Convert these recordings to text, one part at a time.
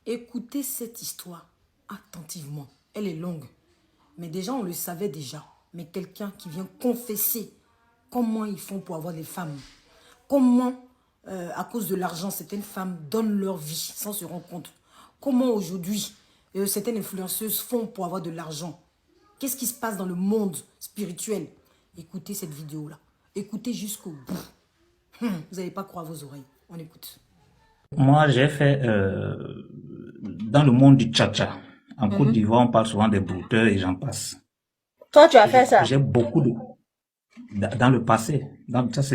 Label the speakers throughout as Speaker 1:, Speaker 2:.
Speaker 1: Écoutez cette histoire attentivement. Elle est longue. Mais déjà, on le savait déjà. Mais quelqu'un qui vient confesser comment ils font pour avoir des femmes. Comment, à cause de l'argent, certaines femmes donnent leur vie sans se rendre compte. Comment aujourd'hui, certaines influenceuses font pour avoir de l'argent. Qu'est-ce qui se passe dans le monde spirituel? Écoutez cette vidéo-là. Écoutez jusqu'au bout. Vous n'allez pas croire vos oreilles. On écoute.
Speaker 2: Moi, j'ai fait dans le monde du tcha-tcha. En Côte d'Ivoire, on parle souvent des brouteurs et j'en passe.
Speaker 3: Toi, tu as fait ça?
Speaker 2: J'ai beaucoup de... Dans le passé.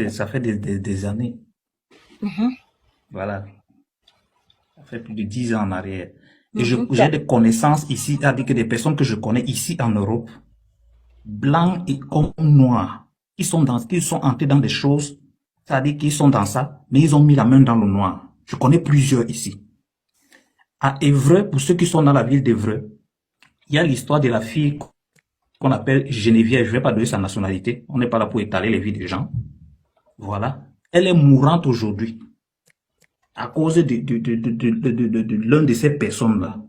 Speaker 2: Ça fait des années. Voilà. Ça fait plus de 10 ans en arrière. Et j'ai des connaissances ici, c'est-à-dire que des personnes que je connais ici en Europe, blancs et comme noirs, qui sont entrés dans des choses, c'est-à-dire qu'ils sont dans ça, mais ils ont mis la main dans le noir. Je connais plusieurs ici. À Évreux, pour ceux qui sont dans la ville d'Évreux, il y a l'histoire de la fille qu'on appelle Geneviève. Je ne vais pas donner sa nationalité. On n'est pas là pour étaler les vies des gens. Voilà. Elle est mourante aujourd'hui à cause de l'un de ces personnes-là.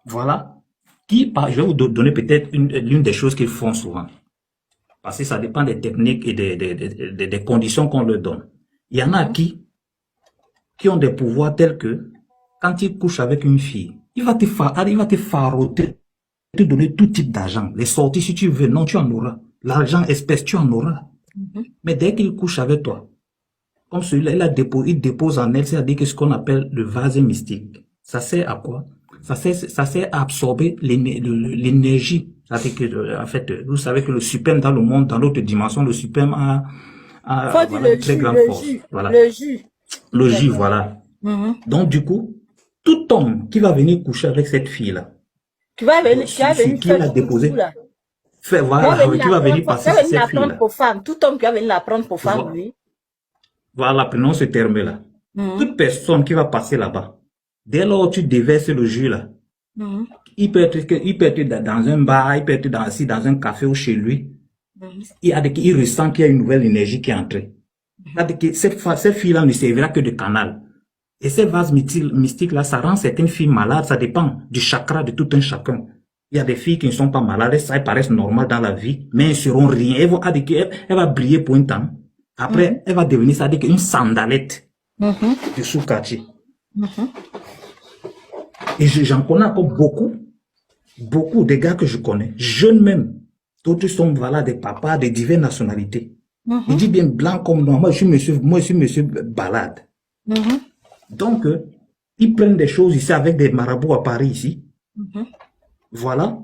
Speaker 2: Voilà. Je vais vous donner peut-être l'une des choses qu'ils font souvent. Parce que ça dépend des techniques et des conditions qu'on leur donne. Il y en a qui ont des pouvoirs tels que, quand ils couchent avec une fille, il va te faroter, te donner tout type d'argent. Les sorties, si tu veux, non, tu en auras. L'argent espèce, tu en auras. Mais dès qu'il couche avec toi, comme celui-là, il dépose en elle, c'est-à-dire que ce qu'on appelle le vase mystique. Ça sert à quoi? Ça sert à absorber l'énergie. C'est-à-dire que, en fait, vous savez que le suprême dans le monde, dans l'autre dimension, le suprême a voilà, une très grande force. Voilà. Le jus, voilà. Donc, du coup, tout homme qui va venir coucher avec cette fille-là,
Speaker 3: qui va venir
Speaker 2: l'a déposé, voilà, qui va venir passer sur cette fille-là.
Speaker 3: Tout homme qui va venir la prendre pour femme, oui.
Speaker 2: Voilà, prenons ce terme-là. Toute personne qui va passer là-bas, dès lors tu déverses le jus là, il peut être dans un bar, il peut être assis dans un café ou chez lui. Il ressent qu'il y a une nouvelle énergie qui est entrée. Cette fille-là ne servira que de canal. Et ces vases mystiques-là, ça rend certaines filles malades, ça dépend du chakra de tout un chacun. Il y a des filles qui ne sont pas malades, ça paraissent normales dans la vie, mais elles ne seront rien. Elle va briller pour un temps. Après, elle va devenir, ça dit une sandalette de Soukati. Et j'en connais encore beaucoup de gars que je connais, jeunes même. D'autres sont, voilà, des papas de diverses nationalités. Il dit bien blanc comme noir. Moi, je suis monsieur balade. Donc, ils prennent des choses ici avec des marabouts à Paris ici. Voilà.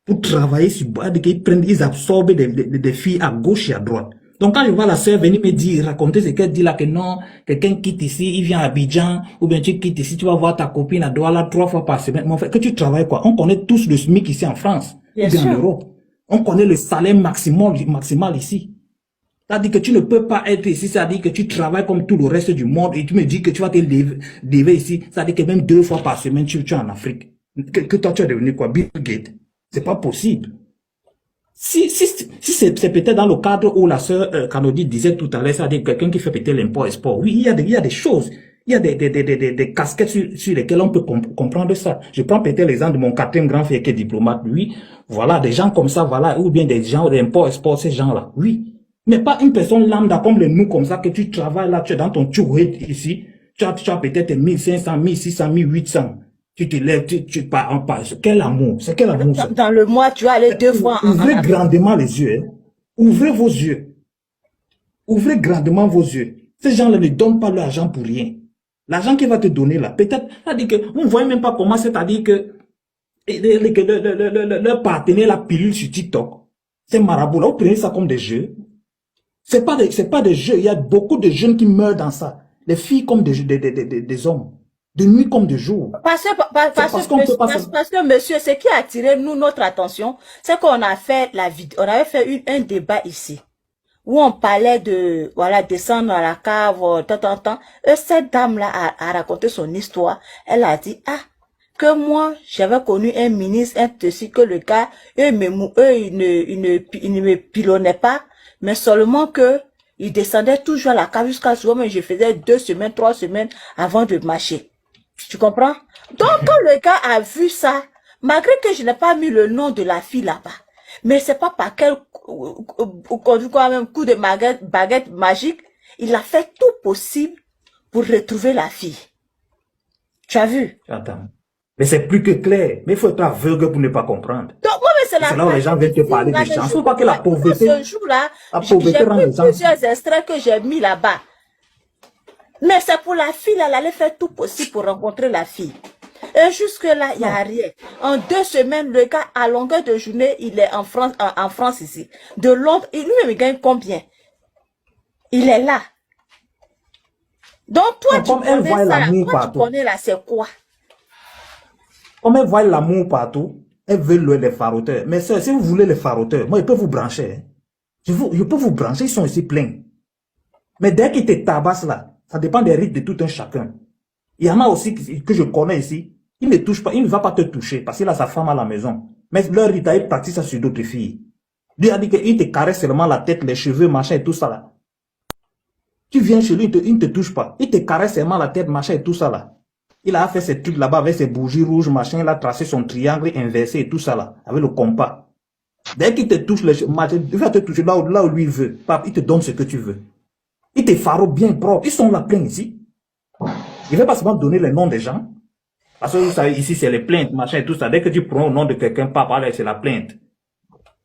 Speaker 2: Pour travailler sur bois, ils absorbent des filles à gauche et à droite. Donc, quand je vois la sœur venir me dire, raconter ce qu'elle dit là, que non, quelqu'un quitte ici, il vient à Abidjan, ou bien tu quittes ici, tu vas voir ta copine à Douala 3 fois par semaine. Mais en fait, que tu travailles quoi? On connaît tous le SMIC ici en France, ou bien en Europe. On connaît le salaire maximal ici. C'est-à-dire que tu ne peux pas être ici, c'est-à-dire que tu travailles comme tout le reste du monde et tu me dis que tu vas te lever ici, c'est-à-dire que même 2 fois par semaine, tu es en Afrique. Que toi, tu es devenu quoi? Bill Gates. C'est pas possible. Si c'est peut-être dans le cadre où la sœur Kanodi disait tout à l'heure, c'est-à-dire quelqu'un qui fait peut-être l'import-export. Oui, il y a des choses. Il y a des casquettes sur lesquelles on peut comprendre ça. Je prends peut-être l'exemple de mon quatrième grand frère qui est diplomate. Oui, voilà, des gens comme ça, voilà, ou bien des gens d'import-export, ces gens-là. Oui. Mais pas une personne lambda comme nous, comme ça, que tu travailles là, tu es dans ton tchouret ici, tu as peut-être 1500, 1600, 1800. Tu te lèves, tu pars en page. Quel amour, c'est quel amour ça?
Speaker 3: Dans le mois, tu vas aller 2 fois.
Speaker 2: Ouvrez grandement les yeux, hein. Ouvrez vos yeux. Ouvrez grandement vos yeux. Ces gens-là ne donnent pas l'argent pour rien. L'argent qu'il va te donner là, peut-être, c'est-à-dire que vous ne voyez même pas comment c'est-à-dire que leur partenaire, la pilule sur TikTok, ces marabouts-là, vous prenez ça comme des jeux. C'est pas des jeux. Il y a beaucoup de jeunes qui meurent dans ça. Les filles comme des hommes. De nuit comme de jour.
Speaker 3: Parce que monsieur, ce qui a attiré notre attention, c'est qu'on a fait on avait fait un débat ici. Où on parlait de, voilà, descendre à la cave, tant. Et cette dame-là a raconté son histoire. Elle a dit, que moi, j'avais connu un ministre, que le gars, il ne me pilonnait pas. Mais seulement que il descendait toujours à la cave jusqu'à ce moment où je faisais 2 semaines, 3 semaines avant de marcher. Tu comprends? Donc, quand le gars a vu ça, malgré que je n'ai pas mis le nom de la fille là-bas, mais c'est pas par quel coup de baguette magique, il a fait tout possible pour retrouver la fille. Tu as vu?
Speaker 2: Attends. Mais c'est plus que clair. Mais il faut être aveugle pour ne pas comprendre.
Speaker 3: Donc, moi, mais c'est
Speaker 2: là où les gens viennent te parler de chance. Il ne faut pas que la pauvreté...
Speaker 3: Ce jour-là, j'ai mis plusieurs extraits que j'ai mis là-bas. Mais c'est pour la fille, elle allait faire tout possible pour rencontrer la fille. Et jusque-là, il n'y a rien. En 2 semaines, le gars, à longueur de journée, il est en France ici. De Londres, lui-même, il gagne combien? Il est là. Donc, toi, tu connais ça. Toi, tu connais là, c'est quoi?
Speaker 2: Comme elle voit l'amour partout, elle veut les faroteurs. Mais si vous voulez les faroteurs, moi, je peux vous brancher. Hein. Je peux vous brancher, ils sont ici pleins. Mais dès qu'ils te tabassent là, ça dépend des rites de tout un chacun. Il y en a aussi que je connais ici, il ne touche pas, il ne va pas te toucher parce qu'il a sa femme à la maison. Mais leur rite, il pratique ça sur d'autres filles. Lui a dit qu'il te caresse seulement la tête, les cheveux, machin et tout ça là. Tu viens chez lui, il ne te touche pas. Il te caresse seulement la tête, machin et tout ça là. Il a fait ces trucs là-bas avec ses bougies rouges, machin, il a tracé son triangle inversé et tout ça là, avec le compas. Dès qu'il te touche, il va te toucher là où lui veut. Pape, il te donne ce que tu veux. Il te faro bien propre. Ils sont là pleins ici. Il ne va pas seulement donner les noms des gens. Parce que vous savez, ici c'est les plaintes, machin et tout ça. Dès que tu prends le nom de quelqu'un, papa, c'est la plainte.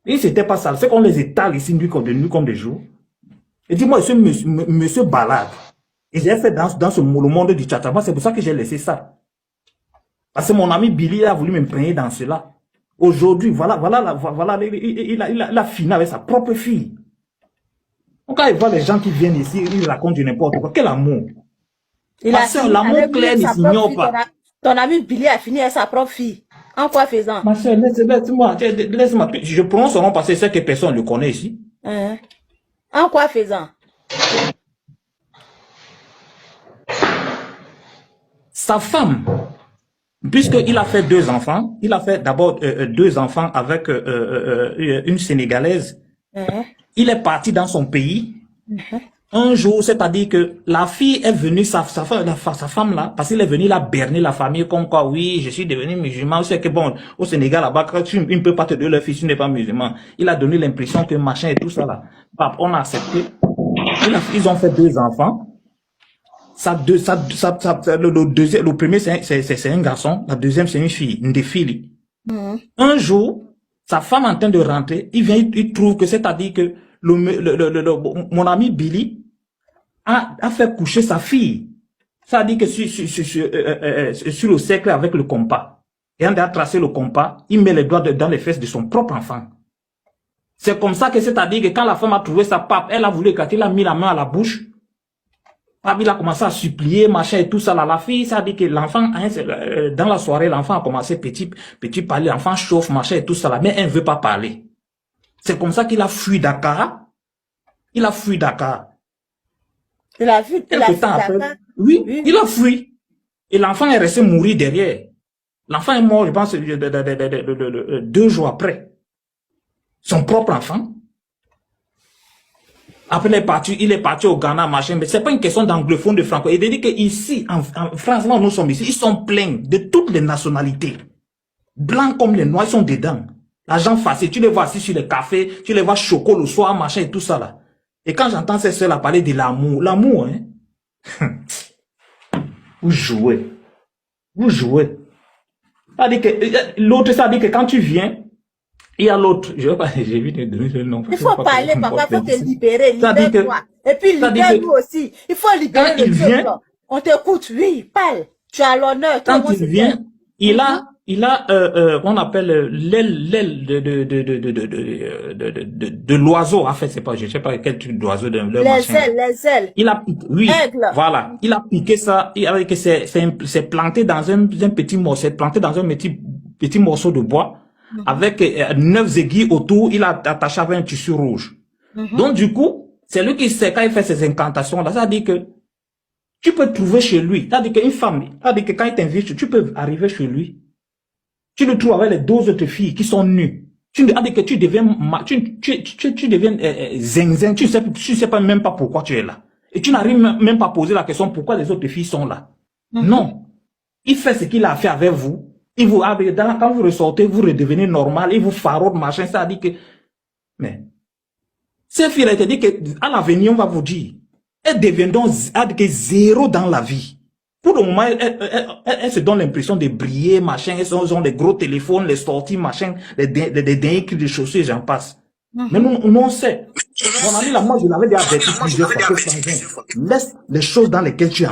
Speaker 2: Et c'était pas ça. C'est qu'on les étale ici, nuit comme des jours. Et dis-moi, ce monsieur balade. Et j'ai fait dans le monde du tchatchama, c'est pour ça que j'ai laissé ça. Parce que mon ami Billy a voulu m'imprégner dans cela. Aujourd'hui, voilà, il a fini avec sa propre fille. Donc quand il voit les gens qui viennent ici, ils racontent du n'importe quoi. Quel amour! L'amour clair ne s'ignore pas.
Speaker 3: Ton ami Billy a fini avec sa propre fille. En quoi faisant?
Speaker 2: Ma soeur, laisse-moi. Je prononce son nom parce que c'est que personne ne le connaît ici.
Speaker 3: En quoi faisant?
Speaker 2: Sa femme, puisqu'il a fait 2 enfants, il a fait d'abord 2 enfants avec une Sénégalaise. Il est parti dans son pays. Un jour, c'est-à-dire que la fille est venue, sa femme là, parce qu'il est venu là berner la famille comme quoi, oui, je suis devenu musulman. C'est que bon, au Sénégal là-bas, il ne peut pas te donner leur fils, tu n'es pas musulman. Il a donné l'impression que machin et tout ça là. On a accepté. Ils ont fait 2 enfants. Le premier, c'est un garçon. La deuxième, c'est une fille, une des filles. Un jour, sa femme en train de rentrer, il trouve que c'est-à-dire que mon ami Billy a fait coucher sa fille. C'est-à-dire que sur le cercle avec le compas. Et on a tracé le compas, il met les doigts dans les fesses de son propre enfant. C'est comme ça que c'est-à-dire que quand la femme a trouvé sa pape, elle a voulu écarter, elle a mis la main à la bouche. Il a commencé à supplier, machin et tout ça. Là, la fille, ça dit que l'enfant, dans la soirée, l'enfant a commencé petit parler, l'enfant chauffe, machin et tout ça là, mais elle ne veut pas parler. C'est comme ça qu'il a fui Dakar. Il a fui Dakar.
Speaker 3: Il a fui Dakar.
Speaker 2: Oui, il a fui. Et l'enfant est resté mourir derrière. L'enfant est mort, je pense, 2 jours après. Son propre enfant. Après, il est parti au Ghana, machin, mais c'est pas une question d'anglophone, de franco. Il dit qu'ici, en France, là où nous sommes ici, ils sont pleins de toutes les nationalités. Blancs comme les noirs, ils sont dedans. L'argent facile, tu les vois assis sur les cafés, tu les vois choco le soir, machin et tout ça là. Et quand j'entends ces sœurs là parler de l'amour, hein. Vous jouez. Vous jouez. L'autre, ça dit que quand tu viens, il y a l'autre, j'ai vu te donner le nom.
Speaker 3: Il faut parler, papa, il faut te libérer, libère-toi. Et puis libère-nous aussi. Il faut libérer le peuple. On t'écoute, oui, parle. Tu as l'honneur.
Speaker 2: Quand il vient, il a on appelle l'aile de l'oiseau. En fait, je sais pas quel type d'oiseau de leur machin.
Speaker 3: Les ailes.
Speaker 2: Il a piqué, oui, voilà. Il a piqué ça, c'est planté dans un petit morceau, c'est planté dans un petit morceau de bois. Avec 9 aiguilles autour, il a attaché avec un tissu rouge. Donc, du coup, c'est lui qui sait quand il fait ces incantations-là. Ça veut dire que tu peux trouver chez lui. Ça veut dire qu'une femme, ça veut dire que quand il t'invite, tu peux arriver chez lui. Tu le trouves avec les 2 autres filles qui sont nues. Tu dis que tu deviens zinzin. Tu sais pas même pas pourquoi tu es là. Et tu n'arrives même pas à poser la question pourquoi les autres filles sont là. Non. Il fait ce qu'il a fait avec vous. Il vous, quand vous ressortez, vous redevenez normal. Il vous faraude, machin. Ça dit que... Mais... Cette fille, elle te dit qu'à l'avenir, on va vous dire, elle devient donc zéro dans la vie. Pour le moment, elle se donne l'impression de briller, machin. Elles ont les gros téléphones, les sorties, machin, les derniers cris de chaussures, j'en passe. Mais nous, on sait. Mon ami, là, moi, je l'avais déjà averti plusieurs fois. Laisse les choses dans lesquelles tu es